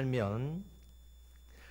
열면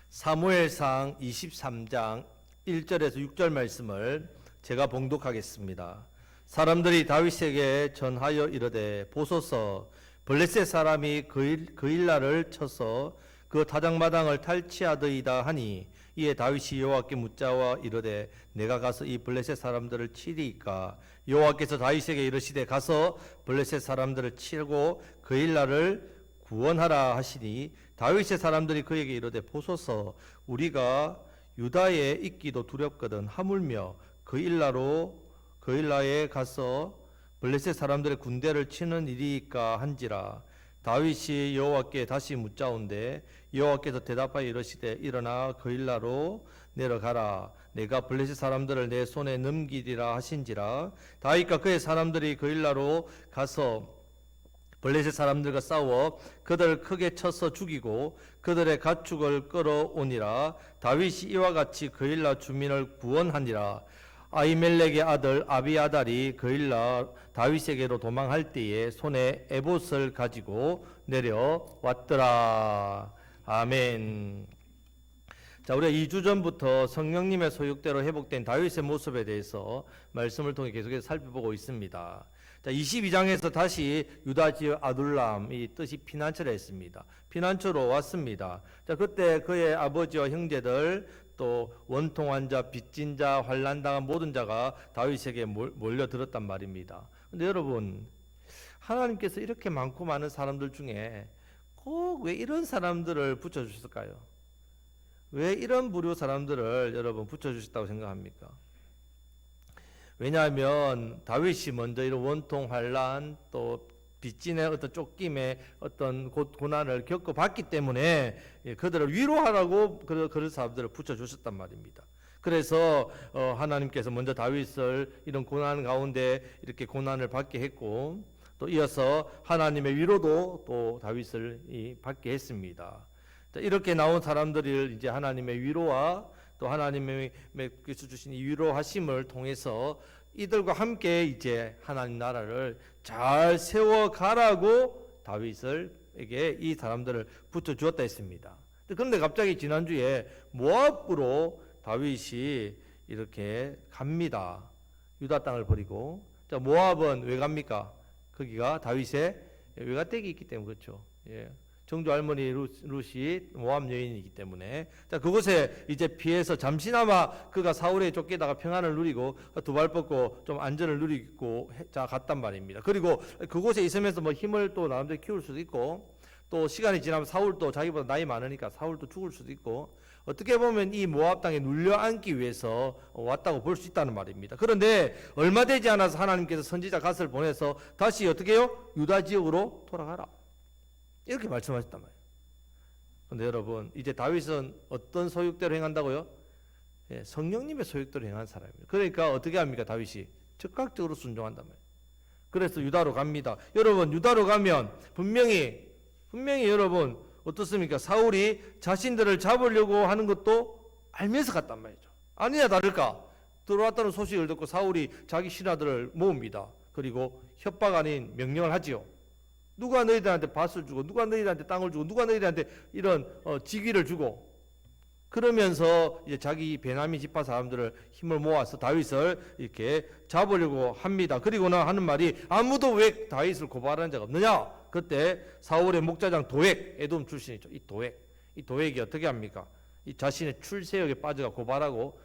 사무엘상 23장 1절에서 6절 말씀을 제가 봉독하겠습니다. 사람들이 다윗에게 전하여 이르되 보소서 블레셋 사람이 그일라를 쳐서 그 타작마당을 탈취하더이다 하니 이에 다윗이 여호와께 묻자와 이르되 내가 가서 이 블레셋 사람들을 치리이까? 여호와께서 다윗에게 이르시되 가서 블레셋 사람들을 치고 그일라를 구원하라 하시니 다윗의 사람들이 그에게 이르되 보소서 우리가 유다에 있기도 두렵거든 하물며 그일라에 가서 블레셋 사람들의 군대를 치는 일이니까 한지라. 다윗이 여호와께 다시 묻자온데 여호와께서 대답하여 이르시되 일어나 그일라로 내려가라. 내가 블레셋 사람들을 내 손에 넘기리라 하신지라. 다윗과 그의 사람들이 그일라로 가서 블레셋 사람들과 싸워 그들을 크게 쳐서 죽이고 그들의 가축을 끌어오니라. 다윗이 이와 같이 그일라 주민을 구원하니라. 아히멜렉의 아들 아비아달이 그일라 다윗에게로 도망할 때에 손에 에봇을 가지고 내려왔더라. 아멘. 자, 우리가 2주 전부터 성령님의 소육대로 회복된 다윗의 모습에 대해서 말씀을 통해 계속해서 살펴보고 있습니다. 자, 22장에서 다시 유다 지역 아둘람, 이 뜻이 피난처라 했습니다. 피난처로 왔습니다. 자, 그때 그의 아버지와 형제들 또 원통한 자, 빚진 자, 환난당한 모든 자가 다윗에게 몰려들었단 말입니다. 근데 여러분, 하나님께서 이렇게 많고 많은 사람들 중에 꼭 왜 이런 사람들을 붙여주셨을까요? 왜 이런 부류 사람들을 여러분 붙여주셨다고 생각합니까? 왜냐하면 다윗이 먼저 이런 원통, 환난, 또 빚진의 어떤 쫓김의 어떤 고난을 겪어봤기 때문에 그들을 위로하라고 그런 사람들을 붙여주셨단 말입니다. 그래서 하나님께서 먼저 다윗을 이런 고난 가운데 이렇게 고난을 받게 했고 또 이어서 하나님의 위로도 또 다윗을 받게 했습니다. 이렇게 나온 사람들을 이제 하나님의 위로와 또 하나님께서 주신 이 위로하심을 통해서 이들과 함께 이제 하나님 나라를 잘 세워가라고 다윗에게 이 사람들을 붙여주었다 했습니다. 그런데 갑자기 지난주에 모압으로 다윗이 이렇게 갑니다. 유다 땅을 버리고. 자, 모압은 왜 갑니까? 거기가 다윗의 외가댁이 있기 때문에 그렇죠. 예. 정조 할머니 룻이 모압 여인이기 때문에 자 그곳에 이제 피해서 잠시나마 그가 사울에 쫓기다가 평안을 누리고 두 발 뻗고 좀 안전을 누리고 자 갔단 말입니다. 그리고 그곳에 있으면서 뭐 힘을 또 나름대로 키울 수도 있고 또 시간이 지나면 사울도 자기보다 나이 많으니까 사울도 죽을 수도 있고 어떻게 보면 이 모압 땅에 눌려 앉기 위해서 왔다고 볼 수 있다는 말입니다. 그런데 얼마 되지 않아서 하나님께서 선지자 갓을 보내서 다시 어떻게 해요? 유다 지역으로 돌아가라. 이렇게 말씀하셨단 말이에요. 그런데 여러분 이제 다윗은 어떤 소육대로 행한다고요? 예, 성령님의 소육대로 행한 사람입니다. 그러니까 어떻게 합니까? 다윗이 즉각적으로 순종한단 말이에요. 그래서 유다로 갑니다. 여러분 유다로 가면 분명히 여러분 어떻습니까? 사울이 자신들을 잡으려고 하는 것도 알면서 갔단 말이죠. 아니냐 다를까? 들어왔다는 소식을 듣고 사울이 자기 신하들을 모읍니다. 그리고 협박 아닌 명령을 하지요. 누가 너희들한테 밭을 주고 누가 너희들한테 땅을 주고 누가 너희들한테 이런 직위를 주고 그러면서 이제 자기 베냐민 지파 사람들을 힘을 모아서 다윗을 이렇게 잡으려고 합니다. 그리고는 하는 말이 아무도 왜 다윗을 고발하는 자가 없느냐? 그때 사울의 목자장 도액, 에돔 출신이죠. 이 도액이 어떻게 합니까? 이 자신의 출세역에 빠져가 고발하고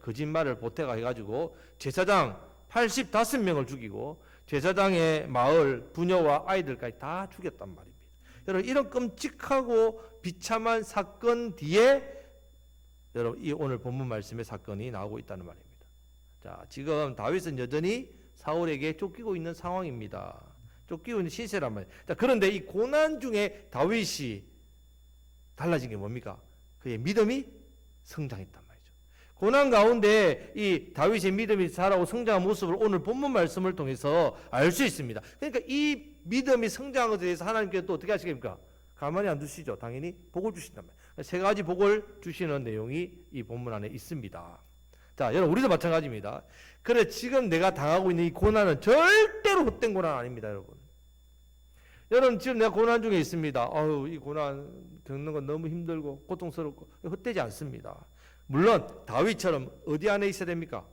거짓말을 보태가 해가지고 제사장 85명을 죽이고 제사장의 마을, 부녀와 아이들까지 다 죽였단 말입니다. 여러분 이런 끔찍하고 비참한 사건 뒤에 여러분 이 오늘 본문 말씀의 사건이 나오고 있다는 말입니다. 자, 지금 다윗은 여전히 사울에게 쫓기고 있는 상황입니다. 쫓기고 있는 시세란 말이에요. 자, 그런데 이 고난 중에 다윗이 달라진 게 뭡니까? 그의 믿음이 성장했단 말이에요. 고난 가운데 이 다윗의 믿음이 자라고 성장한 모습을 오늘 본문 말씀을 통해서 알 수 있습니다. 그러니까 이 믿음이 성장한 것에 대해서 하나님께서 또 어떻게 하시겠습니까? 가만히 안 두시죠. 당연히 복을 주신단 말이에요. 세 가지 복을 주시는 내용이 이 본문 안에 있습니다. 자, 여러분 우리도 마찬가지입니다. 그래 지금 내가 당하고 있는 이 고난은 절대로 헛된 고난 아닙니다, 여러분. 여러분 지금 내가 고난 중에 있습니다. 아유, 이 고난 겪는 건 너무 힘들고 고통스럽고 헛되지 않습니다. 물론 다윗처럼 어디 안에 있어야 됩니까?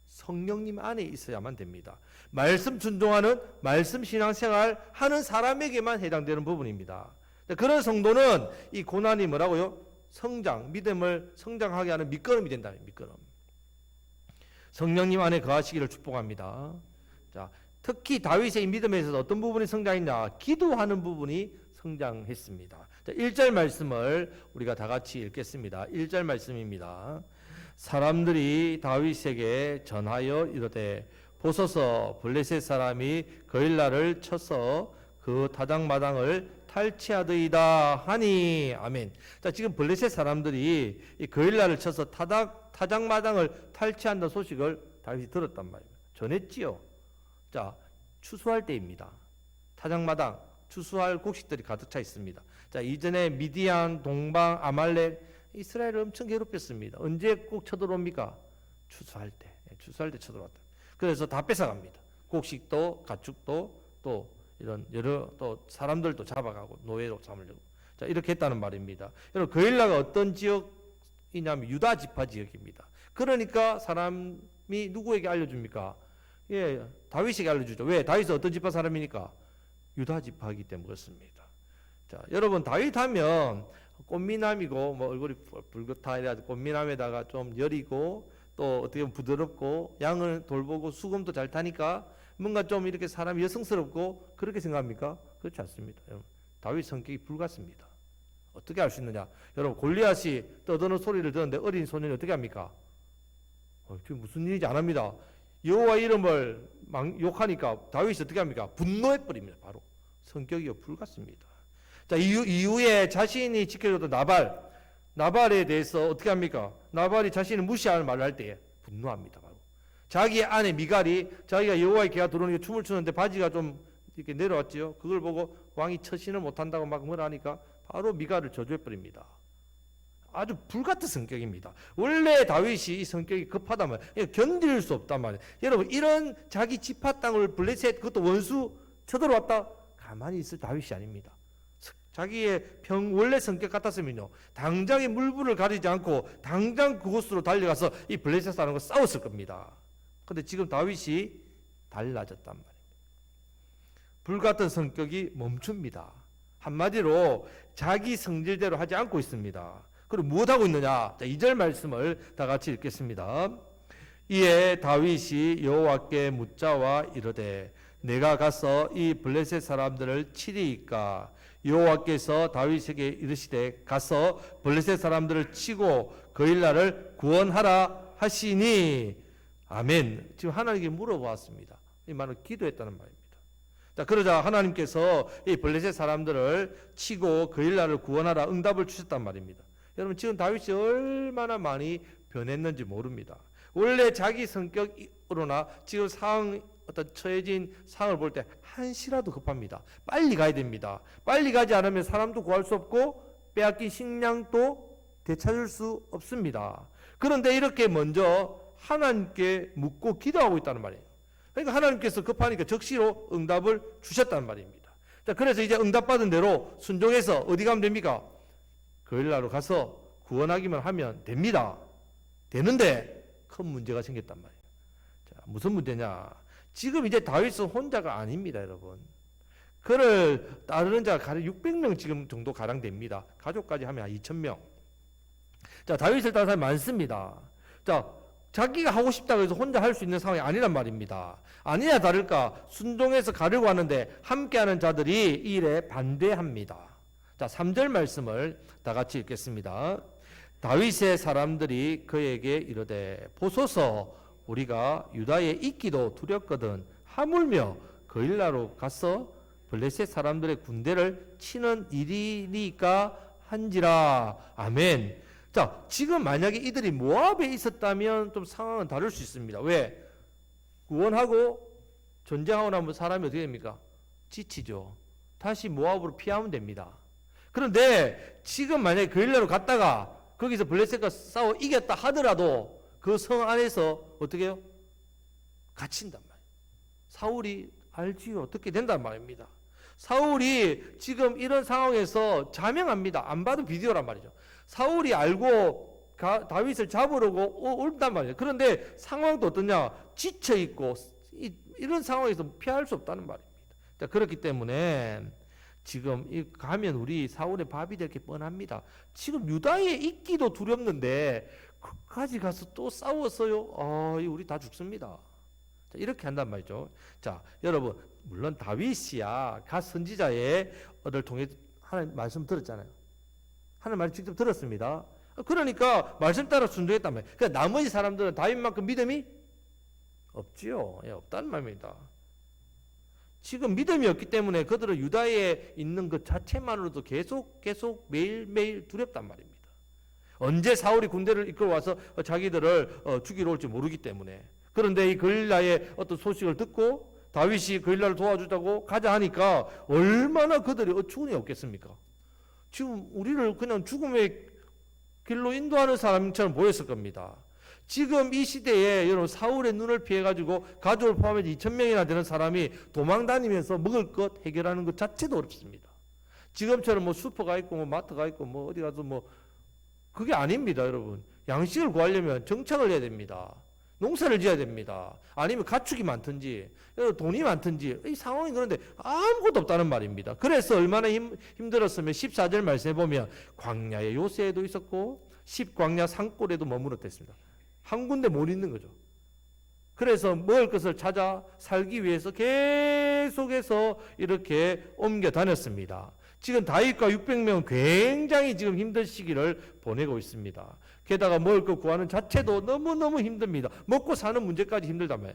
성령님 안에 있어야만 됩니다. 말씀 순종하는 말씀 신앙생활 하는 사람에게만 해당되는 부분입니다. 그런 성도는 이 고난이 뭐라고요? 성장, 믿음을 성장하게 하는 밑거름이 된다. 밑거름. 성령님 안에 거하시기를 축복합니다. 자, 특히 다윗의 이 믿음에 있어서 어떤 부분이 성장했냐? 기도하는 부분이 성장했습니다. 자, 1절 말씀을 우리가 다 같이 읽겠습니다. 1절 말씀입니다. 사람들이 다윗에게 전하여 이르되 보소서 블레셋 사람이 거일라를 쳐서 그 타작마당을 탈취하더이다 하니. 아멘. 자, 지금 블레셋 사람들이 이 거일라를 쳐서 타작마당을 탈취한다는 소식을 다윗이 들었단 말이에요. 전했지요. 자, 추수할 때입니다. 타작마당 추수할 곡식들이 가득 차 있습니다. 자, 이전에 미디안, 동방, 아말렉 이스라엘을 엄청 괴롭혔습니다. 언제 꼭 쳐들어옵니까? 추수할 때. 추수할 때 쳐들어왔다. 그래서 다 뺏어갑니다. 곡식도 가축도 또 이런 여러 또 사람들도 잡아가고 노예로 삼으려고. 자, 이렇게 했다는 말입니다. 여러분, 거일라가 어떤 지역이냐면 유다 지파 지역입니다. 그러니까 사람이 누구에게 알려줍니까? 예, 다윗에게 알려주죠. 왜? 다윗은 어떤 지파 사람이니까? 유다 지파이기 때문에 그렇습니다. 자, 여러분, 다윗 하면 꽃미남이고 뭐 얼굴이 붉었다 이래가지고 꽃미남에다가 좀 여리고 또 어떻게 보면 부드럽고 양을 돌보고 수금도 잘 타니까 뭔가 좀 이렇게 사람이 여성스럽고 그렇게 생각합니까? 그렇지 않습니다. 여러분, 다윗 성격이 불같습니다. 어떻게 알 수 있느냐? 여러분, 골리앗이 떠드는 소리를 듣는데 어린 소년이 어떻게 합니까? 그게 무슨 일인지 안 합니다. 여호와 이름을 욕하니까 다윗이 어떻게 합니까? 분노해 버립니다. 바로 성격이 불같습니다. 자, 이후에 자신이 지켜줬던 나발에 대해서 어떻게 합니까? 나발이 자신을 무시하는 말을 할 때 분노합니다. 바로 자기의 아내 미갈이 자기가 여호와의 개가 들어오는 게 춤을 추는데 바지가 좀 이렇게 내려왔지요. 그걸 보고 왕이 처신을 못한다고 막 뭐라 하니까 바로 미갈을 저주해 버립니다. 아주 불같은 성격입니다. 원래 다윗이 이 성격이 급하단 말이에요. 견딜 수 없단 말이에요. 여러분, 이런 자기 지파 땅을 블레셋, 그것도 원수 쳐들어왔다? 가만히 있을 다윗이 아닙니다. 자기의 원래 성격 같았으면요, 당장의 물불을 가리지 않고 당장 그곳으로 달려가서 이 블레셋 사람과 싸웠을 겁니다. 근데 지금 다윗이 달라졌단 말입니다. 불같은 성격이 멈춥니다. 한마디로 자기 성질대로 하지 않고 있습니다. 그럼 무엇하고 있느냐? 자, 2절 말씀을 다 같이 읽겠습니다. 이에 다윗이 여호와께 묻자와 이르되 내가 가서 이 블레셋 사람들을 치리이까? 여호와께서 다윗에게 이르시되 가서 블레셋 사람들을 치고 거일라를 구원하라 하시니. 아멘. 지금 하나님께 물어보았습니다. 이 말은 기도했다는 말입니다. 자, 그러자 하나님께서 이 블레셋 사람들을 치고 거일라를 구원하라 응답을 주셨단 말입니다. 여러분, 지금 다윗이 얼마나 많이 변했는지 모릅니다. 원래 자기 성격으로나 지금 어떤 처해진 상황을 볼 때 한시라도 급합니다. 빨리 가야 됩니다. 빨리 가지 않으면 사람도 구할 수 없고 빼앗긴 식량도 되찾을 수 없습니다. 그런데 이렇게 먼저 하나님께 묻고 기도하고 있다는 말이에요. 그러니까 하나님께서 급하니까 적시로 응답을 주셨다는 말입니다. 자, 그래서 이제 응답받은 대로 순종해서 어디 가면 됩니까? 거일라로 가서 구원하기만 하면 됩니다. 되는데 큰 문제가 생겼단 말이에요. 자, 무슨 문제냐? 지금 이제 다윗은 혼자가 아닙니다, 여러분. 그를 따르는 자가 가령 600명 지금 정도 가량 됩니다. 가족까지 하면 한 2,000명. 자, 다윗을 따르는 사람이 많습니다. 자, 자기가 하고 싶다고 해서 혼자 할 수 있는 상황이 아니란 말입니다. 아니나 다를까 순종해서 가려고 하는데 함께하는 자들이 이 일에 반대합니다. 자, 3절 말씀을 다 같이 읽겠습니다. 다윗의 사람들이 그에게 이르되 보소서 우리가 유다에 있기도 두렵거든 하물며 거일라로 가서 블레셋 사람들의 군대를 치는 일이니까 한지라. 아멘. 자, 지금 만약에 이들이 모압에 있었다면 좀 상황은 다를 수 있습니다. 왜? 구원하고 전쟁하고 나면 사람이 어떻게 됩니까? 지치죠. 다시 모압으로 피하면 됩니다. 그런데 지금 만약에 거일라로 갔다가 거기서 블레셋과 싸워 이겼다 하더라도 그 성 안에서 어떻게 해요? 갇힌단 말이에요. 사울이 알지요. 어떻게 된단 말입니다. 사울이 지금 이런 상황에서 자명합니다. 안 봐도 비디오란 말이죠. 사울이 알고 다윗을 잡으려고 온단 말이에요. 그런데 상황도 어떠냐? 지쳐있고 이런 상황에서 피할 수 없다는 말입니다. 그렇기 때문에 지금 가면 우리 사울의 밥이 될 게 뻔합니다. 지금 유다에 있기도 두렵는데 그까지 가서 또 싸웠어요. 우리 다 죽습니다. 자, 이렇게 한단 말이죠. 자, 여러분, 물론 다윗이야 갓 선지자의 를 통해 하나님 말씀 들었잖아요. 하나님 말씀 직접 들었습니다. 그러니까 말씀 따라 순종했단 말이에요. 그러니까 나머지 사람들은 다윗만큼 믿음이 없지요. 없다는 말입니다. 지금 믿음이 없기 때문에 그들은 유다에 있는 것 자체만으로도 계속 매일매일 두렵단 말입니다. 언제 사울이 군대를 이끌어 와서 자기들을 죽이러 올지 모르기 때문에. 그런데 이 거릴라의 어떤 소식을 듣고 다윗이 거릴라를 도와주자고 가자 하니까 얼마나 그들이 어처구니 없겠습니까? 지금 우리를 그냥 죽음의 길로 인도하는 사람처럼 보였을 겁니다. 지금 이 시대에 여러분 사울의 눈을 피해가지고 가족을 포함해서 2,000명이나 되는 사람이 도망다니면서 먹을 것 해결하는 것 자체도 어렵습니다. 지금처럼 뭐 슈퍼가 있고 뭐 마트가 있고 뭐 어디 가서 뭐 그게 아닙니다, 여러분. 양식을 구하려면 정착을 해야 됩니다. 농사를 지어야 됩니다. 아니면 가축이 많든지 돈이 많든지 이 상황이 그런데 아무것도 없다는 말입니다. 그래서 얼마나 힘들었으면 14절 말씀해 보면 광야의 요새에도 있었고 10광야 산골에도 머물렀댔습니다. 한 군데 못 있는 거죠. 그래서 먹을 것을 찾아 살기 위해서 계속해서 이렇게 옮겨 다녔습니다. 지금 다윗과 600명은 굉장히 지금 힘든 시기를 보내고 있습니다. 게다가 먹을 것 구하는 자체도 너무너무 힘듭니다. 먹고 사는 문제까지 힘들다며.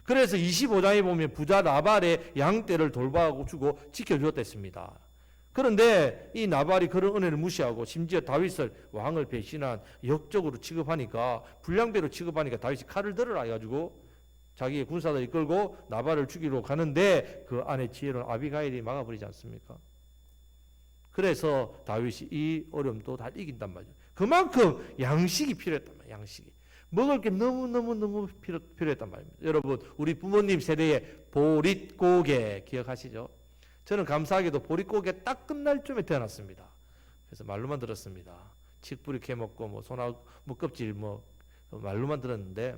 그래서 25장에 보면 부자 나발의 양떼를 돌봐주고 지켜주었댔습니다. 그런데 이 나발이 그런 은혜를 무시하고 심지어 다윗을 왕을 배신한 역적으로 취급하니까 불량배로 취급하니까 다윗이 칼을 들으라 해가지고 자기의 군사들을 이끌고 나발을 죽이러 가는데 그 안에 지혜로운 아비가일이 막아버리지 않습니까? 그래서 다윗이 이 어려움도 다 이긴단 말이죠. 그만큼 양식이 필요했단 말이에요. 양식이. 먹을 게 너무너무 필요했단 말입니다. 여러분 우리 부모님 세대의 보릿고개 기억하시죠? 저는 감사하게도 보릿고개 딱 끝날 쯤에 태어났습니다. 그래서 말로만 들었습니다. 칡뿌리 캐먹고 뭐 소나무 껍질 뭐 말로만 들었는데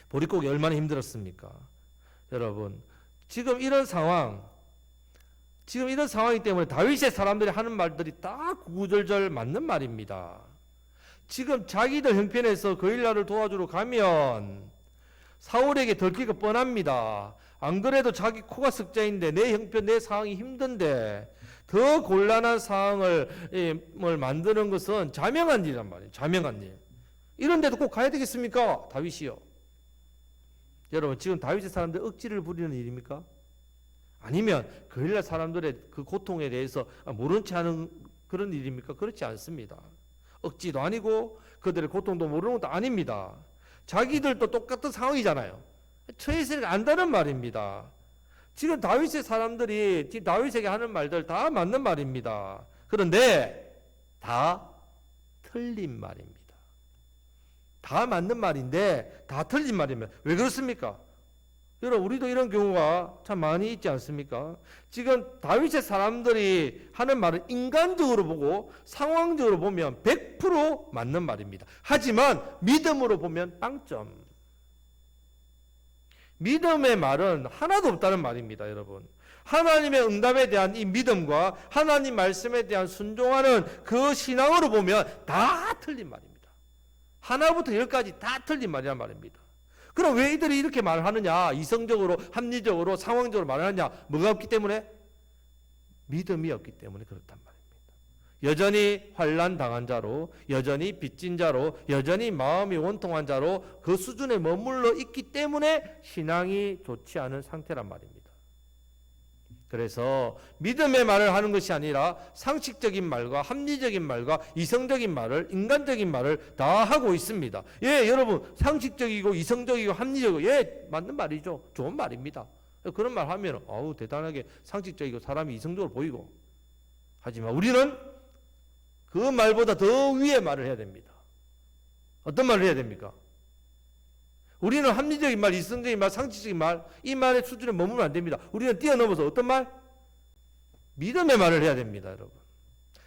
보릿고개 얼마나 힘들었습니까? 여러분 지금 이런 상황이기 때문에 다윗의 사람들이 하는 말들이 다 구구절절 맞는 말입니다. 지금 자기들 형편에서 거일라를 도와주러 가면 사울에게 들키가 뻔합니다. 안 그래도 자기 코가 석자인데 내 형편 내 상황이 힘든데 더 곤란한 상황을 만드는 것은 자명한 일이란 말이에요. 자명한 일. 이런데도 꼭 가야 되겠습니까? 다윗이요. 여러분 지금 다윗의 사람들 억지를 부리는 일입니까? 아니면 거릴라 사람들의 그 고통에 대해서 모른 채 하는 그런 일입니까? 그렇지 않습니다. 억지도 아니고 그들의 고통도 모르는 것도 아닙니다. 자기들도 똑같은 상황이잖아요. 처해서를 안다는 말입니다. 지금 다윗의 사람들이 다윗에게 하는 말들 다 맞는 말입니다. 그런데 다 틀린 말입니다. 다 맞는 말인데 다 틀린 말입니다. 왜 그렇습니까? 여러분 우리도 이런 경우가 참 많이 있지 않습니까? 지금 다윗의 사람들이 하는 말은 인간적으로 보고 상황적으로 보면 100% 맞는 말입니다. 하지만 믿음으로 보면 빵점. 믿음의 말은 하나도 없다는 말입니다, 여러분. 하나님의 응답에 대한 이 믿음과 하나님 말씀에 대한 순종하는 그 신앙으로 보면 다 틀린 말입니다. 하나부터 열까지 다 틀린 말이란 말입니다. 그럼 왜 이들이 이렇게 말을 하느냐? 이성적으로, 합리적으로, 상황적으로 말을 하느냐? 뭐가 없기 때문에? 믿음이 없기 때문에 그렇단 말입니다. 여전히 환난 당한 자로, 여전히 빚진 자로, 여전히 마음이 원통한 자로 그 수준에 머물러 있기 때문에 신앙이 좋지 않은 상태란 말입니다. 그래서 믿음의 말을 하는 것이 아니라 상식적인 말과 합리적인 말과 이성적인 말을, 인간적인 말을 다 하고 있습니다. 예, 여러분 상식적이고 이성적이고 합리적이고 예, 맞는 말이죠. 좋은 말입니다. 그런 말 하면 어우 대단하게 상식적이고 사람이 이성적으로 보이고 하지만 우리는 그 말보다 더 위의 말을 해야 됩니다. 어떤 말을 해야 됩니까? 우리는 합리적인 말, 이성적인 말, 상식적인 말, 이 말의 수준에 머물면 안 됩니다. 우리는 뛰어넘어서 어떤 말? 믿음의 말을 해야 됩니다, 여러분.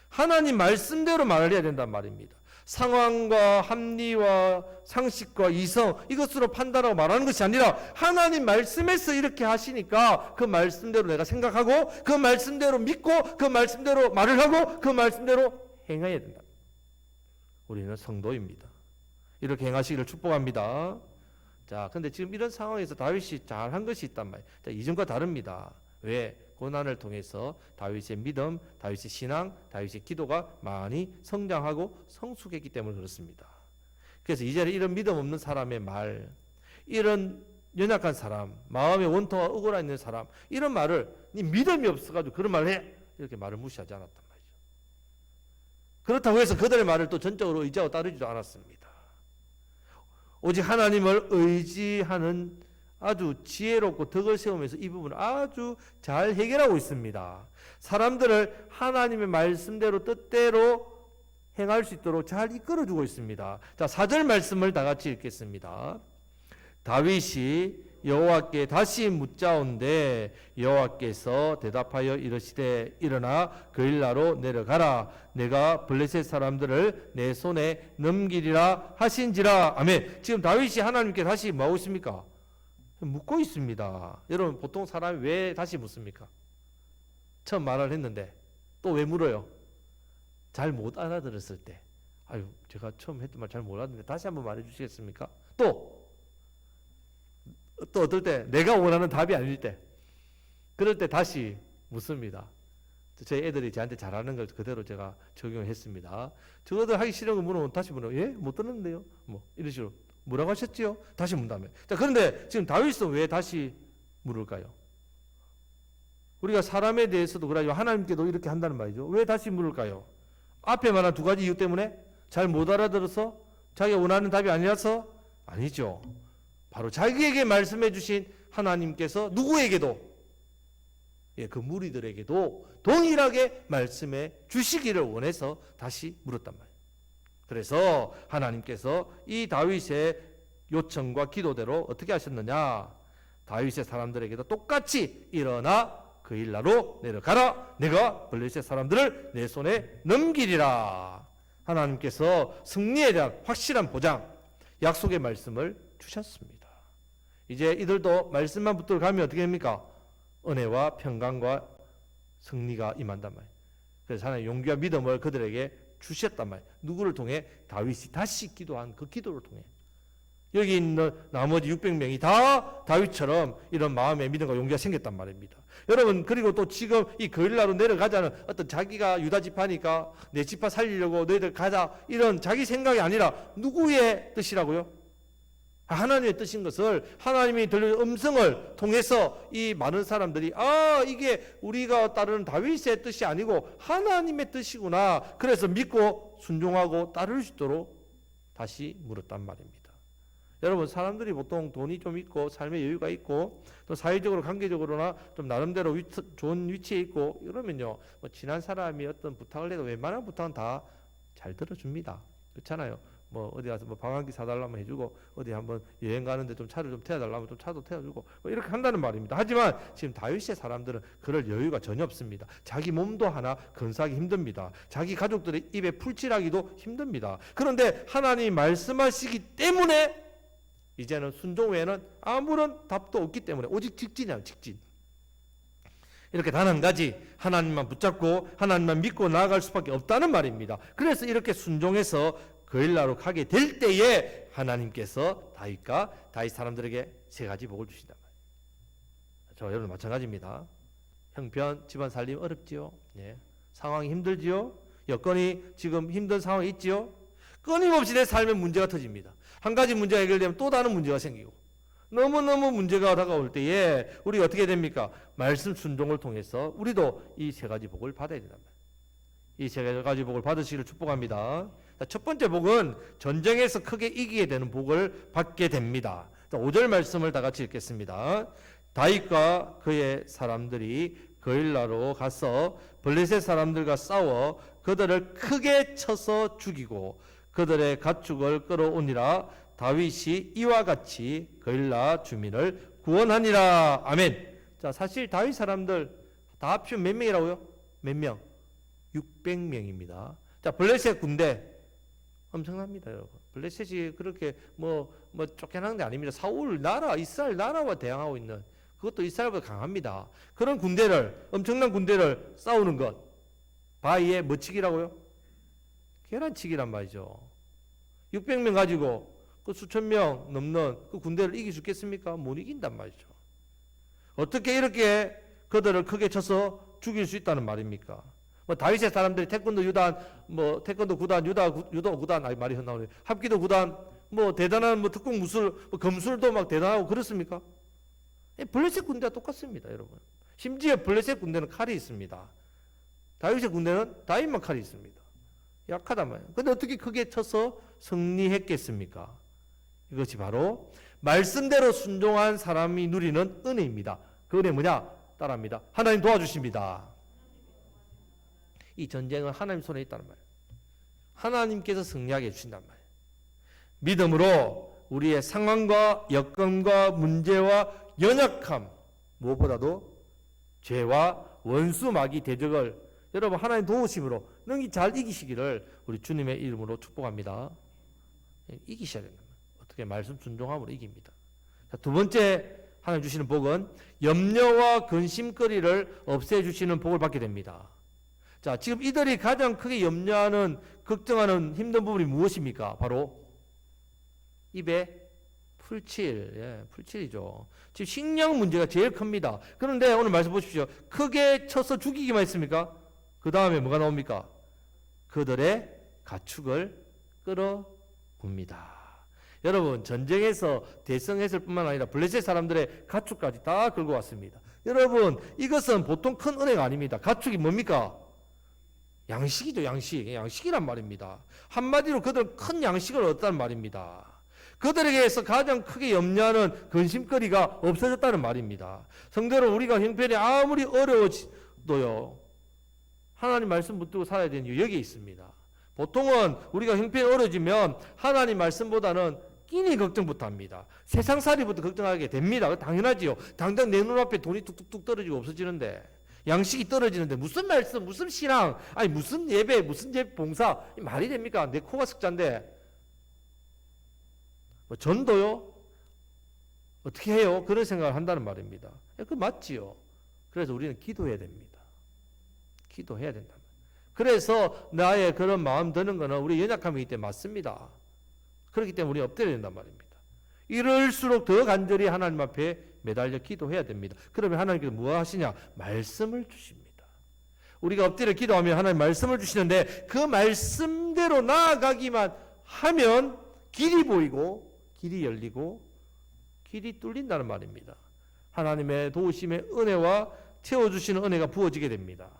하나님 말씀대로 말을 해야 된단 말입니다. 상황과 합리와 상식과 이성 이것으로 판단하고 말하는 것이 아니라 하나님 말씀에서 이렇게 하시니까 그 말씀대로 내가 생각하고 그 말씀대로 믿고 그 말씀대로 말을 하고 그 말씀대로 행해야 된다. 우리는 성도입니다. 이렇게 행하시기를 축복합니다. 자, 근데 지금 이런 상황에서 다윗이 잘한 것이 있단 말이에요. 자, 이전과 다릅니다. 왜? 고난을 통해서 다윗의 믿음, 다윗의 신앙, 다윗의 기도가 많이 성장하고 성숙했기 때문에 그렇습니다. 그래서 이제는 이런 믿음 없는 사람의 말, 이런 연약한 사람, 마음의 원통과 억울한 있는 사람, 이런 말을 네 믿음이 없어가지고 그런 말을 해, 이렇게 말을 무시하지 않았단 말이죠. 그렇다고 해서 그들의 말을 또 전적으로 의지하고 따르지도 않았습니다. 오직 하나님을 의지하는 아주 지혜롭고 덕을 세우면서 이 부분을 아주 잘 해결하고 있습니다. 사람들을 하나님의 말씀대로 뜻대로 행할 수 있도록 잘 이끌어주고 있습니다. 자, 4절 말씀을 다 같이 읽겠습니다. 다윗이 여호와께 다시 묻자온데 여호와께서 대답하여 이르시되 일어나 그일라로 내려가라. 내가 블레셋 사람들을 내 손에 넘기리라 하신지라. 아멘. 지금 다윗이 하나님께 다시 뭐하고 있습니까? 묻고 있습니다. 여러분 보통 사람이 왜 다시 묻습니까? 처음 말을 했는데 또 왜 물어요? 잘 못 알아들었을 때. 아유, 제가 처음 했던 말 잘 못 알아듣는데 다시 한번 말해 주시겠습니까? 또 어떨 때 내가 원하는 답이 아닐 때, 그럴 때 다시 묻습니다. 저희 애들이 저한테 잘하는 걸 그대로 제가 적용했습니다. 저거들 하기 싫은 거 물으면 다시 물어요. 예? 못 들었는데요? 뭐 이런 식으로. 뭐라고 하셨지요? 다시 묻다며. 자, 그런데 지금 다윗은 왜 다시 물을까요? 우리가 사람에 대해서도 그러죠. 하나님께도 이렇게 한다는 말이죠. 왜 다시 물을까요? 앞에 말한 두 가지 이유 때문에? 잘 못 알아들어서? 자기가 원하는 답이 아니라서? 아니죠. 바로 자기에게 말씀해 주신 하나님께서 누구에게도, 예, 그 무리들에게도 동일하게 말씀해 주시기를 원해서 다시 물었단 말이에요. 그래서 하나님께서 이 다윗의 요청과 기도대로 어떻게 하셨느냐? 다윗의 사람들에게도 똑같이 일어나 그일라로 내려가라. 내가 블레셋 사람들을 내 손에 넘기리라. 하나님께서 승리에 대한 확실한 보장, 약속의 말씀을 주셨습니다. 이제 이들도 말씀만 붙들어 가면 어떻게 됩니까? 은혜와 평강과 승리가 임한단 말이에요. 그래서 하나님 용기와 믿음을 그들에게 주셨단 말이에요. 누구를 통해? 다윗이 다시 기도한 그 기도를 통해. 여기 있는 나머지 600명이 다 다윗처럼 이런 마음의 믿음과 용기가 생겼단 말입니다. 여러분, 그리고 또 지금 이 그일라로 내려가자는 어떤 자기가 유다 지파니까 내 지파 살리려고 너희들 가자 이런 자기 생각이 아니라 누구의 뜻이라고요? 하나님의 뜻인 것을 하나님이 들려준 음성을 통해서 이 많은 사람들이 이게 우리가 따르는 다윗의 뜻이 아니고 하나님의 뜻이구나. 그래서 믿고 순종하고 따를 수 있도록 다시 물었단 말입니다. 여러분, 사람들이 보통 돈이 좀 있고 삶의 여유가 있고 또 사회적으로 관계적으로나 좀 나름대로 좋은 위치에 있고 이러면요, 뭐 친한 사람이 어떤 부탁을 해도 웬만한 부탁은 다 잘 들어줍니다. 그렇잖아요. 뭐 어디 가서 뭐 방한기 사달라면 해주고 어디 한번 여행 가는데 좀 차를 좀 태워달라면 좀 차도 태워주고 뭐 이렇게 한다는 말입니다. 하지만 지금 다윗의 사람들은 그럴 여유가 전혀 없습니다. 자기 몸도 하나 건사하기 힘듭니다. 자기 가족들의 입에 풀칠하기도 힘듭니다. 그런데 하나님이 말씀하시기 때문에 이제는 순종 외에는 아무런 답도 없기 때문에 오직 직진이에요. 직진. 이렇게 단 한 가지 하나님만 붙잡고 하나님만 믿고 나아갈 수밖에 없다는 말입니다. 그래서 이렇게 순종해서 그일라로 가게 될 때에 하나님께서 다윗과 다윗 사람들에게 세 가지 복을 주신단 말이에요. 저 여러분 마찬가지입니다. 형편, 집안 살림 어렵지요. 예. 상황이 힘들지요. 여건이 지금 힘든 상황이 있지요. 끊임없이 내 삶에 문제가 터집니다. 한 가지 문제가 해결되면 또 다른 문제가 생기고 너무너무 문제가 다가올 때에 우리가 어떻게 됩니까? 말씀 순종을 통해서 우리도 이 세 가지 복을 받아야 된단 말이에요. 이 세 가지 복을 받으시기를 축복합니다. 첫 번째 복은 전쟁에서 크게 이기게 되는 복을 받게 됩니다. 5절 말씀을 다 같이 읽겠습니다. 다윗과 그의 사람들이 그일라로 가서 블레셋 사람들과 싸워 그들을 크게 쳐서 죽이고 그들의 가축을 끌어오니라. 다윗이 이와 같이 그일라 주민을 구원하니라. 아멘. 자, 사실 다윗 사람들 다 합치면 몇 명이라고요? 몇 명? 600명입니다. 자, 블레셋 군대 엄청납니다, 여러분. 블레셋이 그렇게 뭐 쫓겨나는 게 아닙니다. 사울 나라, 이스라엘 나라와 대항하고 있는, 그것도 이스라엘보다 강합니다. 그런 군대를, 엄청난 군대를 싸우는 것, 바위에 뭐 치기라고요? 계란치기란 말이죠. 600명 가지고 그 수천 명 넘는 그 군대를 이길 수 있겠습니까? 못 이긴단 말이죠. 어떻게 이렇게 그들을 크게 쳐서 죽일 수 있다는 말입니까? 뭐 다윗의 사람들이 태권도 유단, 뭐 태권도 구단, 유도 구단, 아니 말이 헛나오네. 합기도 구단, 뭐 대단한 뭐 특공 무술, 뭐 검술도 막 대단하고 그렇습니까? 블레셋 군대와 똑같습니다, 여러분. 심지어 블레셋 군대는 칼이 있습니다. 다윗의 군대는 다윗만 칼이 있습니다. 약하단 말이에요. 근데 어떻게 크게 쳐서 승리했겠습니까? 이것이 바로 말씀대로 순종한 사람이 누리는 은혜입니다. 그 은혜 뭐냐? 따라합니다. 하나님 도와주십니다. 이 전쟁은 하나님 손에 있다는 말이에요. 하나님께서 승리하게 해주신단 말이에요. 믿음으로 우리의 상황과 여건과 문제와 연약함, 무엇보다도 죄와 원수 마귀 대적을 여러분 하나님 도우심으로 능히 잘 이기시기를 우리 주님의 이름으로 축복합니다. 이기셔야 된다. 어떻게 말씀 순종함으로 이깁니다. 자, 두 번째 하나님 주시는 복은 염려와 근심거리를 없애주시는 복을 받게 됩니다. 자, 지금 이들이 가장 크게 염려하는, 걱정하는 힘든 부분이 무엇입니까? 바로 입에 풀칠, 예, 풀칠이죠. 지금 식량 문제가 제일 큽니다. 그런데 오늘 말씀 보십시오. 크게 쳐서 죽이기만 했습니까? 그 다음에 뭐가 나옵니까? 그들의 가축을 끌어옵니다. 여러분, 전쟁에서 대성했을 뿐만 아니라 블레셋 사람들의 가축까지 다 끌고 왔습니다. 여러분, 이것은 보통 큰 은혜가 아닙니다. 가축이 뭡니까? 양식이죠, 양식. 양식이란 말입니다. 한마디로 그들은 큰 양식을 얻었다는 말입니다. 그들에게서 가장 크게 염려하는 근심거리가 없어졌다는 말입니다. 성대로 우리가 형편이 아무리 어려워도요, 하나님 말씀 붙들고 살아야 되는 이유 여기에 있습니다. 보통은 우리가 형편이 어려워지면 하나님 말씀보다는 끼니 걱정부터 합니다. 세상살이부터 걱정하게 됩니다. 당연하지요. 당장 내 눈앞에 돈이 뚝뚝뚝 떨어지고 없어지는데, 양식이 떨어지는데 무슨 말씀, 무슨 신앙, 아니 무슨 예배, 무슨 봉사, 말이 됩니까? 내 코가 석자인데 뭐 전도요? 어떻게 해요? 그런 생각을 한다는 말입니다. 그 맞지요. 그래서 우리는 기도해야 됩니다. 기도해야 된다. 그래서 나의 그런 마음 드는 것은 우리 연약함이기 때문에 맞습니다. 그렇기 때문에 우리는 엎드려야 된단 말입니다. 이럴수록 더 간절히 하나님 앞에 매달려 기도해야 됩니다. 그러면 하나님께서 무엇 하시냐? 말씀을 주십니다. 우리가 엎드려 기도하면 하나님 말씀을 주시는데 그 말씀대로 나아가기만 하면 길이 보이고 길이 열리고 길이 뚫린다는 말입니다. 하나님의 도우심의 은혜와 채워주시는 은혜가 부어지게 됩니다.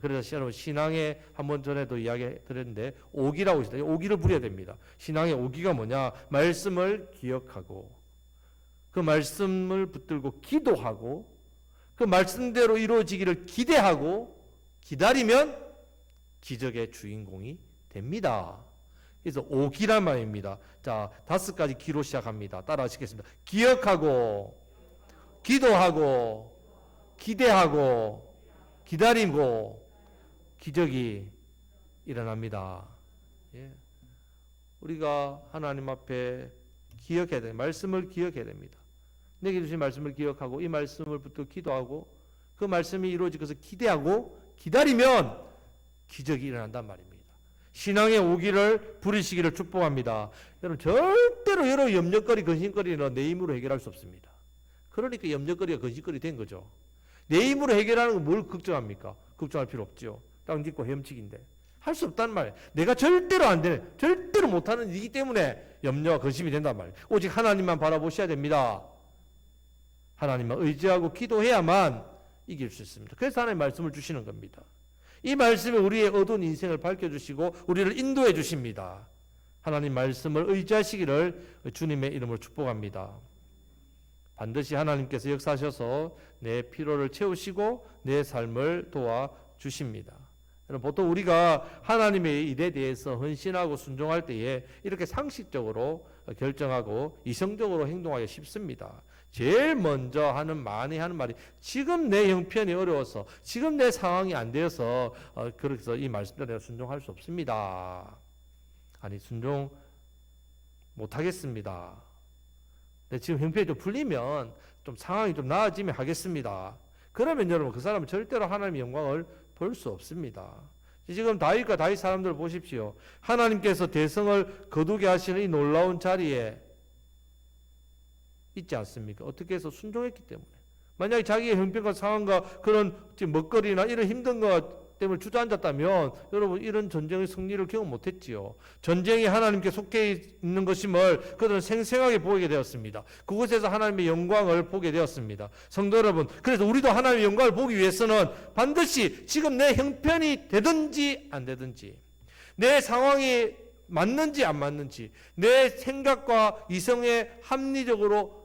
그래서 여러분 신앙에 한번 전에도 이야기 드렸는데 오기라고 있어요. 오기를 부려야 됩니다. 신앙의 오기가 뭐냐? 말씀을 기억하고 그 말씀을 붙들고 기도하고 그 말씀대로 이루어지기를 기대하고 기다리면 기적의 주인공이 됩니다. 그래서 오기란 말입니다. 자, 5가지 기로 시작합니다. 따라 하시겠습니다. 기억하고 기도하고 기대하고 기다리고 기적이 일어납니다. 예. 우리가 하나님 앞에 기억해야 됩니다. 말씀을 기억해야 됩니다. 내게 주신 말씀을 기억하고 이 말씀을 붙들고 기도하고 그 말씀이 이루어질 것을 기대하고 기다리면 기적이 일어난단 말입니다. 신앙의 오기를 부리시기를 축복합니다. 여러분 절대로 여러 염려거리, 근심거리는 내 힘으로 해결할 수 없습니다. 그러니까 염려거리가 근심거리 된 거죠. 내 힘으로 해결하는 건 뭘 걱정합니까? 걱정할 필요 없죠. 땅 짚고 헤엄치기인데 할 수 없단 말이에요. 내가 절대로 안 되는, 절대로 못하는 일이기 때문에 염려와 근심이 된단 말이에요. 오직 하나님만 바라보셔야 됩니다. 하나님만 의지하고 기도해야만 이길 수 있습니다. 그래서 하나님 말씀을 주시는 겁니다. 이 말씀이 우리의 어두운 인생을 밝혀주시고 우리를 인도해 주십니다. 하나님 말씀을 의지하시기를 주님의 이름으로 축복합니다. 반드시 하나님께서 역사하셔서 내 피로를 채우시고 내 삶을 도와주십니다. 보통 우리가 하나님의 일에 대해서 헌신하고 순종할 때에 이렇게 상식적으로 결정하고 이성적으로 행동하기 쉽습니다. 제일 먼저 많이 하는 말이 지금 내 형편이 어려워서 지금 내 상황이 안 되어서 그래서 이 말씀대로 내가 순종할 수 없습니다. 아니 순종 못하겠습니다. 내 지금 형편이 좀 풀리면 좀 상황이 좀 나아지면 하겠습니다. 그러면 여러분 그 사람은 절대로 하나님의 영광을 볼 수 없습니다. 지금 다윗과 다윗 사람들 보십시오. 하나님께서 대성을 거두게 하시는 이 놀라운 자리에 있지 않습니까? 어떻게 해서 순종했기 때문에. 만약에 자기의 형편과 상황과 그런 먹거리나 이런 힘든 것 때문에 주저앉았다면 여러분 이런 전쟁의 승리를 경험 못했지요. 전쟁이 하나님께 속해 있는 것임을 그들은 생생하게 보게 되었습니다. 그곳에서 하나님의 영광을 보게 되었습니다. 성도 여러분, 그래서 우리도 하나님의 영광을 보기 위해서는 반드시 지금 내 형편이 되든지 안 되든지, 내 상황이 맞는지 안 맞는지, 내 생각과 이성에 합리적으로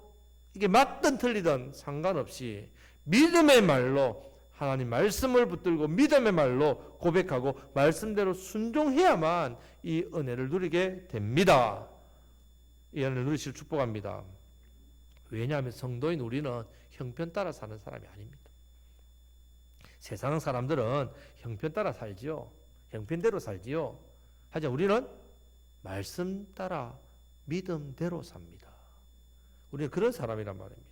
이게 맞든 틀리든 상관없이 믿음의 말로 하나님 말씀을 붙들고 믿음의 말로 고백하고 말씀대로 순종해야만 이 은혜를 누리게 됩니다. 이 은혜를 누리실 축복합니다. 왜냐하면 성도인 우리는 형편 따라 사는 사람이 아닙니다. 세상 사람들은 형편 따라 살지요. 형편대로 살지요. 하지만 우리는 말씀 따라 믿음대로 삽니다. 우리는 그런 사람이란 말입니다.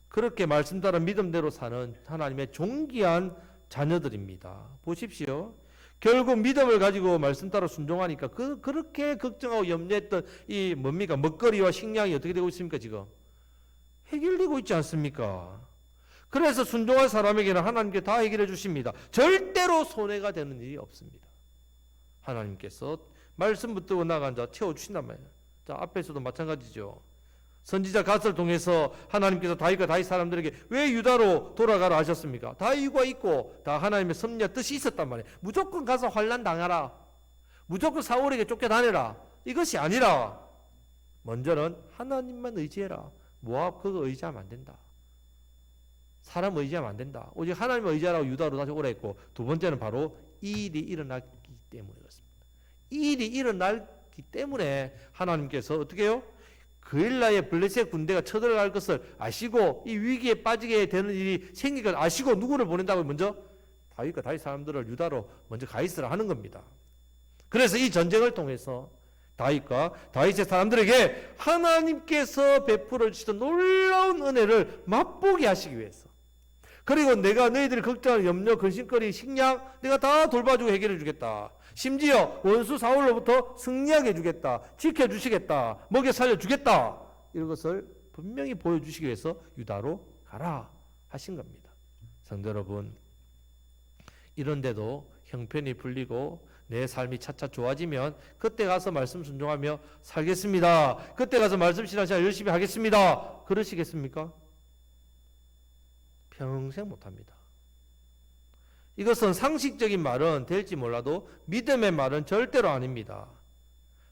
그렇게 말씀 따라 믿음대로 사는 하나님의 존귀한 자녀들입니다. 보십시오. 결국 믿음을 가지고 말씀 따라 순종하니까 그렇게 걱정하고 염려했던 이 뭡니까? 먹거리와 식량이 어떻게 되고 있습니까? 지금 해결되고 있지 않습니까? 그래서 순종한 사람에게는 하나님께 다 해결해 주십니다. 절대로 손해가 되는 일이 없습니다. 하나님께서 말씀 붙들고 나간 자 채워주신단 말이에요. 자, 앞에서도 마찬가지죠. 선지자 갓을 통해서 하나님께서 다윗과 다윗 사람들에게 왜 유다로 돌아가라 하셨습니까? 다 이유가 있고 다 하나님의 섭리와 뜻이 있었단 말이에요. 무조건 가서 환난 당하라, 무조건 사울에게 쫓겨다녀라, 이것이 아니라 먼저는 하나님만 의지해라. 모압 그거 의지하면 안 된다. 사람 의지하면 안 된다. 오직 하나님을 의지하라고 유다로 다시 오라 했고, 두 번째는 바로 이 일이 일어났기 때문에 그렇습니다. 이 일이 일어났기 때문에 하나님께서 어떻게 해요? 그일라의 블레셋 군대가 쳐들어갈 것을 아시고 이 위기에 빠지게 되는 일이 생긴 걸 아시고 누구를 보낸다고? 먼저 다윗과 다윗 사람들을 유다로 먼저 가 있으라 하는 겁니다. 그래서 이 전쟁을 통해서 다윗과 다윗의 사람들에게 하나님께서 베풀어 주시던 놀라운 은혜를 맛보게 하시기 위해서, 그리고 내가 너희들이 걱정하는 염려, 근심거리, 식량 내가 다 돌봐주고 해결해 주겠다. 심지어 원수 사울로부터 승리하게 해주겠다. 지켜주시겠다. 먹여 살려주겠다. 이런 것을 분명히 보여주시기 위해서 유다로 가라 하신 겁니다. 성도 여러분, 이런데도 형편이 풀리고 내 삶이 차차 좋아지면 그때 가서 말씀 순종하며 살겠습니다. 그때 가서 말씀 신앙생활 열심히 하겠습니다. 그러시겠습니까? 평생 못합니다. 이것은 상식적인 말은 될지 몰라도 믿음의 말은 절대로 아닙니다.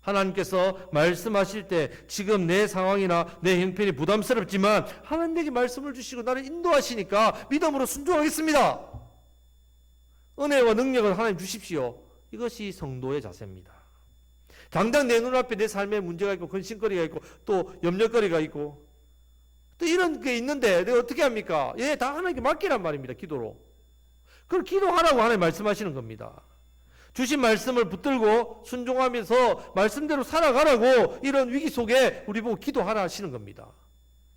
하나님께서 말씀하실 때 지금 내 상황이나 내 형편이 부담스럽지만 하나님에게 말씀을 주시고 나를 인도하시니까 믿음으로 순종하겠습니다. 은혜와 능력을 하나님 주십시오. 이것이 성도의 자세입니다. 당장 내 눈앞에 내 삶에 문제가 있고 근심거리가 있고 또 염려거리가 있고 또 이런 게 있는데 내가 어떻게 합니까? 예, 다 하나님께 맡기란 말입니다. 기도로. 그걸 기도하라고 하나님 말씀하시는 겁니다. 주신 말씀을 붙들고 순종하면서 말씀대로 살아가라고 이런 위기 속에 우리 보고 기도하라 하시는 겁니다.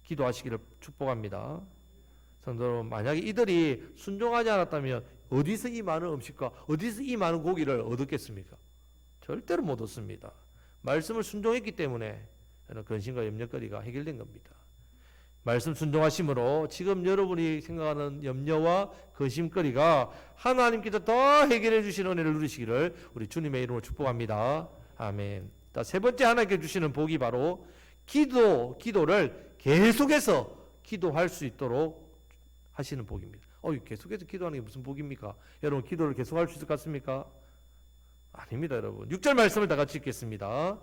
기도하시기를 축복합니다. 성도 여러분, 만약에 이들이 순종하지 않았다면 어디서 이 많은 음식과 어디서 이 많은 고기를 얻었겠습니까? 절대로 못 얻습니다. 말씀을 순종했기 때문에 근심과 염려거리가 해결된 겁니다. 말씀 순종하심으로 지금 여러분이 생각하는 염려와 근심거리가 하나님께서 더 해결해 주시는 은혜를 누리시기를 우리 주님의 이름으로 축복합니다. 아멘. 세 번째 하나님께 주시는 복이 바로 기도를 계속해서 기도할 수 있도록 하시는 복입니다. 계속해서 기도하는 게 무슨 복입니까? 여러분, 기도를 계속할 수 있을 것 같습니까? 아닙니다, 여러분. 6절 말씀을 다 같이 읽겠습니다.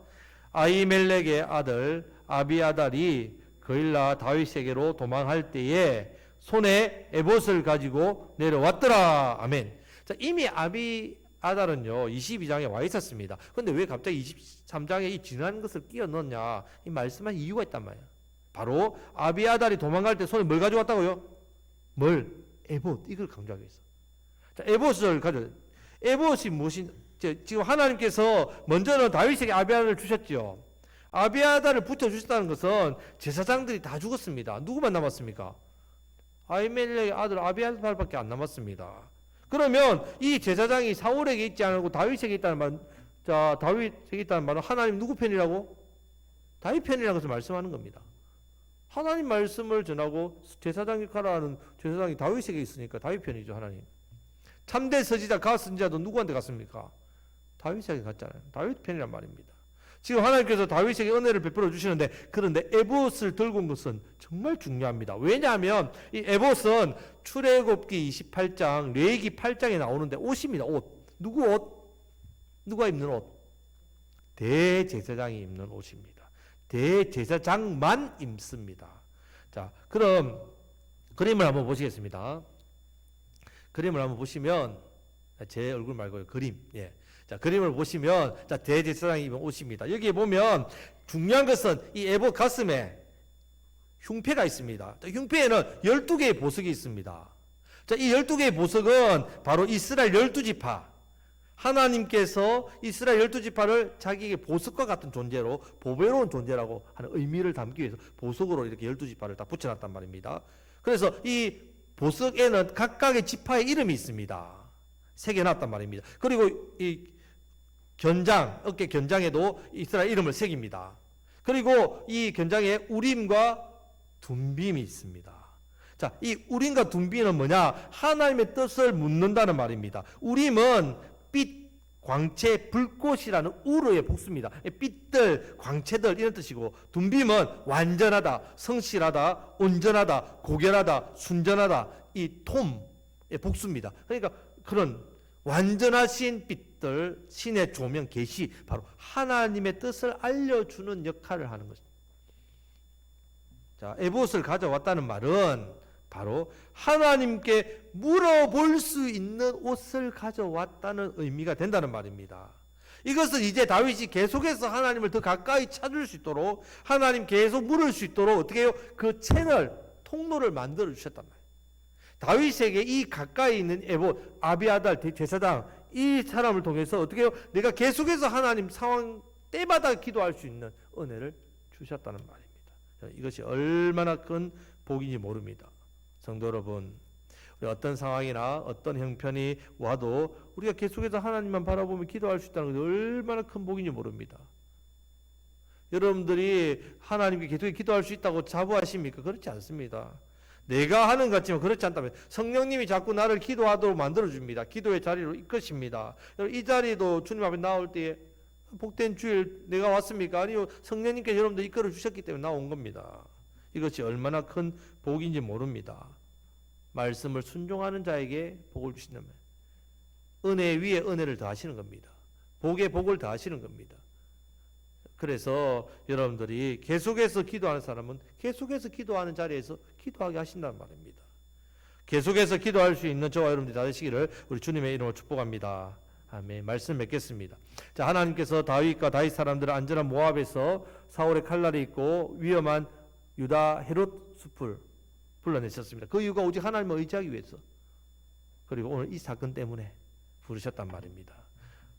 아히멜렉의 아들 아비아달이 그일라 다윗에게로 도망할 때에 손에 에봇을 가지고 내려왔더라. 아멘. 자, 이미 아비아달은요 22장에 와 있었습니다. 그런데 왜 갑자기 23장에 이 지난 것을 끼워 넣었냐? 이 말씀한 이유가 있단 말이에요. 바로 아비아달이 도망갈 때 손에 뭘 가져왔다고요? 에봇. 이걸 강조하고 있어. 자, 에봇을 가져. 에봇이 무엇인? 지금 하나님께서 먼저는 다윗에게 아비아달을 주셨죠. 아비아달을 붙여주셨다는 것은 제사장들이 다 죽었습니다. 누구만 남았습니까? 아히멜렉의 아들 아비아달밖에 안 남았습니다. 그러면 이 제사장이 사울에게 있지 않고 다윗에게 있다는 말, 자, 다윗에게 있다는 말은 하나님 누구 편이라고? 다윗 편이라는 것을 말씀하는 겁니다. 하나님 말씀을 전하고 제사장 역할을 하는 제사장이 다윗에게 있으니까 다윗 편이죠, 하나님. 참된 선지자, 가선지자도 누구한테 갔습니까? 다윗에게 갔잖아요. 다윗 편이란 말입니다. 지금 하나님께서 다윗에게 은혜를 베풀어 주시는데, 그런데 에봇을 들고 온 것은 정말 중요합니다. 왜냐하면 이 에봇은 출애굽기 28장, 레위기 8장에 나오는데 옷입니다. 옷. 누구 옷? 누가 입는 옷? 대제사장이 입는 옷입니다. 대제사장만 입습니다. 자, 그럼 그림을 한번 보시겠습니다. 그림을 한번 보시면, 제 얼굴 말고요, 그림. 예. 자, 그림을 보시면, 자, 대제사장이 입은 옷입니다. 여기에 보면 중요한 것은 이 에봇 가슴에 흉패가 있습니다. 흉패에는 12개의 보석이 있습니다. 자, 이 12개의 보석은 바로 이스라엘 12지파. 하나님께서 이스라엘 12지파를 자기에게 보석과 같은 존재로, 보배로운 존재라고 하는 의미를 담기 위해서 보석으로 이렇게 12지파를 다 붙여놨단 말입니다. 그래서 이 보석에는 각각의 지파의 이름이 있습니다. 새겨놨단 말입니다. 그리고 이 견장, 어깨 견장에도 이스라엘 이름을 새깁니다. 그리고 이 견장에 우림과 둠빔이 있습니다. 자, 이 우림과 둠빔은 뭐냐? 하나님의 뜻을 묻는다는 말입니다. 우림은 빛, 광채, 불꽃이라는 우르의 복수입니다. 빛들, 광채들 이런 뜻이고, 둠빔은 완전하다, 성실하다, 온전하다, 고결하다, 순전하다, 이 톰의 복수입니다. 그러니까 그런 완전하신 빛들, 신의 조명, 계시, 바로 하나님의 뜻을 알려주는 역할을 하는 것입니다. 자, 에봇을 가져왔다는 말은 바로 하나님께 물어볼 수 있는 옷을 가져왔다는 의미가 된다는 말입니다. 이것은 이제 다윗이 계속해서 하나님을 더 가까이 찾을 수 있도록, 하나님 계속 물을 수 있도록 어떻게 해요? 그 채널, 통로를 만들어 주셨단 말이에요. 다윗에게 이 가까이 있는 에봇, 아비아달 제사장, 이 사람을 통해서 어떻게 해요? 내가 계속해서 하나님 상황 때마다 기도할 수 있는 은혜를 주셨다는 말입니다. 이것이 얼마나 큰 복인지 모릅니다. 성도 여러분, 우리 어떤 상황이나 어떤 형편이 와도 우리가 계속해서 하나님만 바라보며 기도할 수 있다는 것이 얼마나 큰 복인지 모릅니다. 여러분들이 하나님께 계속 기도할 수 있다고 자부하십니까? 그렇지 않습니다. 내가 하는 것 같지만 그렇지 않다면 성령님이 자꾸 나를 기도하도록 만들어줍니다. 기도의 자리로 이끄십니다. 이 자리도 주님 앞에 나올 때에 복된 주일 내가 왔습니까? 아니요, 성령님께서 여러분들 이끌어 주셨기 때문에 나온 겁니다. 이것이 얼마나 큰 복인지 모릅니다. 말씀을 순종하는 자에게 복을 주신다면 은혜 위에 은혜를 더하시는 겁니다. 복에 복을 더하시는 겁니다. 그래서 여러분들이 계속해서 기도하는 사람은 계속해서 기도하는 자리에서 기도하게 하신다는 말입니다. 계속해서 기도할 수 있는 저와 여러분들이 다 되시기를 우리 주님의 이름으로 축복합니다. 아멘. 말씀 맺겠습니다. 자, 하나님께서 다윗과 다윗 사람들을 안전한 모압에서 사울의 칼날이 있고 위험한 유다 헤롯 숲을 불러내셨습니다. 그 이유가 오직 하나님을 의지하기 위해서. 그리고 오늘 이 사건 때문에 부르셨단 말입니다.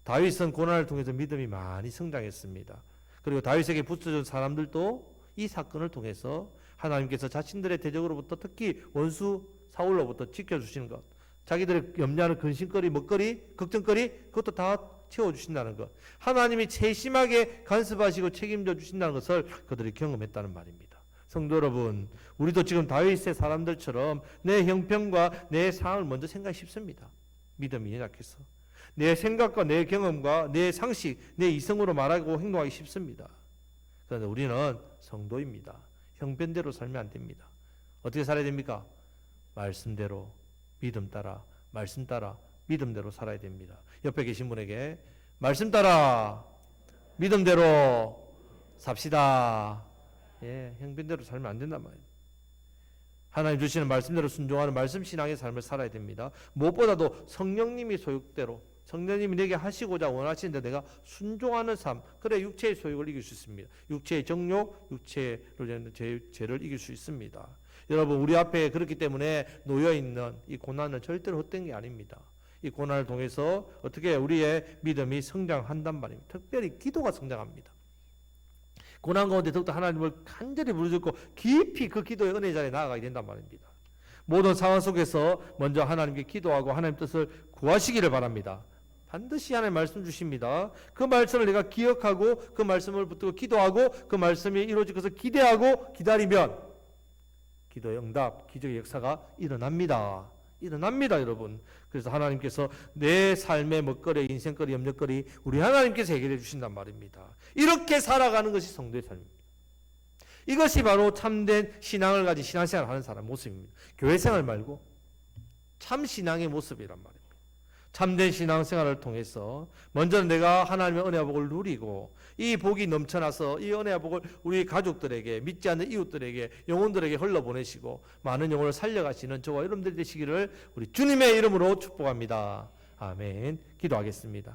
다윗은 고난을 통해서 믿음이 많이 성장했습니다. 그리고 다윗에게 붙여준 사람들도 이 사건을 통해서 하나님께서 자신들의 대적으로부터 특히 원수 사울로부터 지켜주시는 것, 자기들의 염려하는 근심거리, 먹거리, 걱정거리 그것도 다 채워주신다는 것, 하나님이 세심하게 간섭하시고 책임져 주신다는 것을 그들이 경험했다는 말입니다. 성도 여러분, 우리도 지금 다윗의 사람들처럼 내 형편과 내 상황을 먼저 생각하기 쉽습니다. 믿음이 약해서 내 생각과 내 경험과 내 상식, 내 이성으로 말하고 행동하기 쉽습니다. 그런데 우리는 성도입니다. 형편대로 살면 안 됩니다. 어떻게 살아야 됩니까? 말씀대로, 믿음 따라, 말씀 따라, 믿음대로 살아야 됩니다. 옆에 계신 분에게 말씀 따라, 믿음대로 삽시다. 예, 형편대로 살면 안 된단 말이에요. 하나님 주시는 말씀대로 순종하는 말씀 신앙의 삶을 살아야 됩니다. 무엇보다도 성령님이 소욕대로 성령님이 내게 하시고자 원하시는데 내가 순종하는 삶, 그래 육체의 소욕을 이길 수 있습니다. 육체의 정욕, 육체로 되는 죄를 이길 수 있습니다. 여러분, 우리 앞에 그렇기 때문에 놓여있는 이 고난은 절대로 헛된 게 아닙니다. 이 고난을 통해서 어떻게 우리의 믿음이 성장한단 말입니다. 특별히 기도가 성장합니다. 고난 가운데 더욱더 하나님을 간절히 부르짖고 깊이 그 기도의 은혜 자리에 나아가게 된단 말입니다. 모든 상황 속에서 먼저 하나님께 기도하고 하나님 뜻을 구하시기를 바랍니다. 반드시 하나님 말씀 주십니다. 그 말씀을 내가 기억하고 그 말씀을 붙들고 기도하고 그 말씀이 이루어질 것을 기대하고 기다리면 기도의 응답, 기적의 역사가 일어납니다. 일어납니다, 여러분. 그래서 하나님께서 내 삶의 먹거리, 인생거리, 염려거리 우리 하나님께서 해결해 주신단 말입니다. 이렇게 살아가는 것이 성도의 삶입니다. 이것이 바로 참된 신앙을 가진 신앙생활을 하는 사람의 모습입니다. 교회생활 말고 참 신앙의 모습이란 말입니다. 참된 신앙생활을 통해서 먼저는 내가 하나님의 은혜와 복을 누리고 이 복이 넘쳐나서 이 은혜와 복을 우리 가족들에게, 믿지 않는 이웃들에게, 영혼들에게 흘러보내시고 많은 영혼을 살려가시는 저와 여러분들이 되시기를 우리 주님의 이름으로 축복합니다. 아멘. 기도하겠습니다.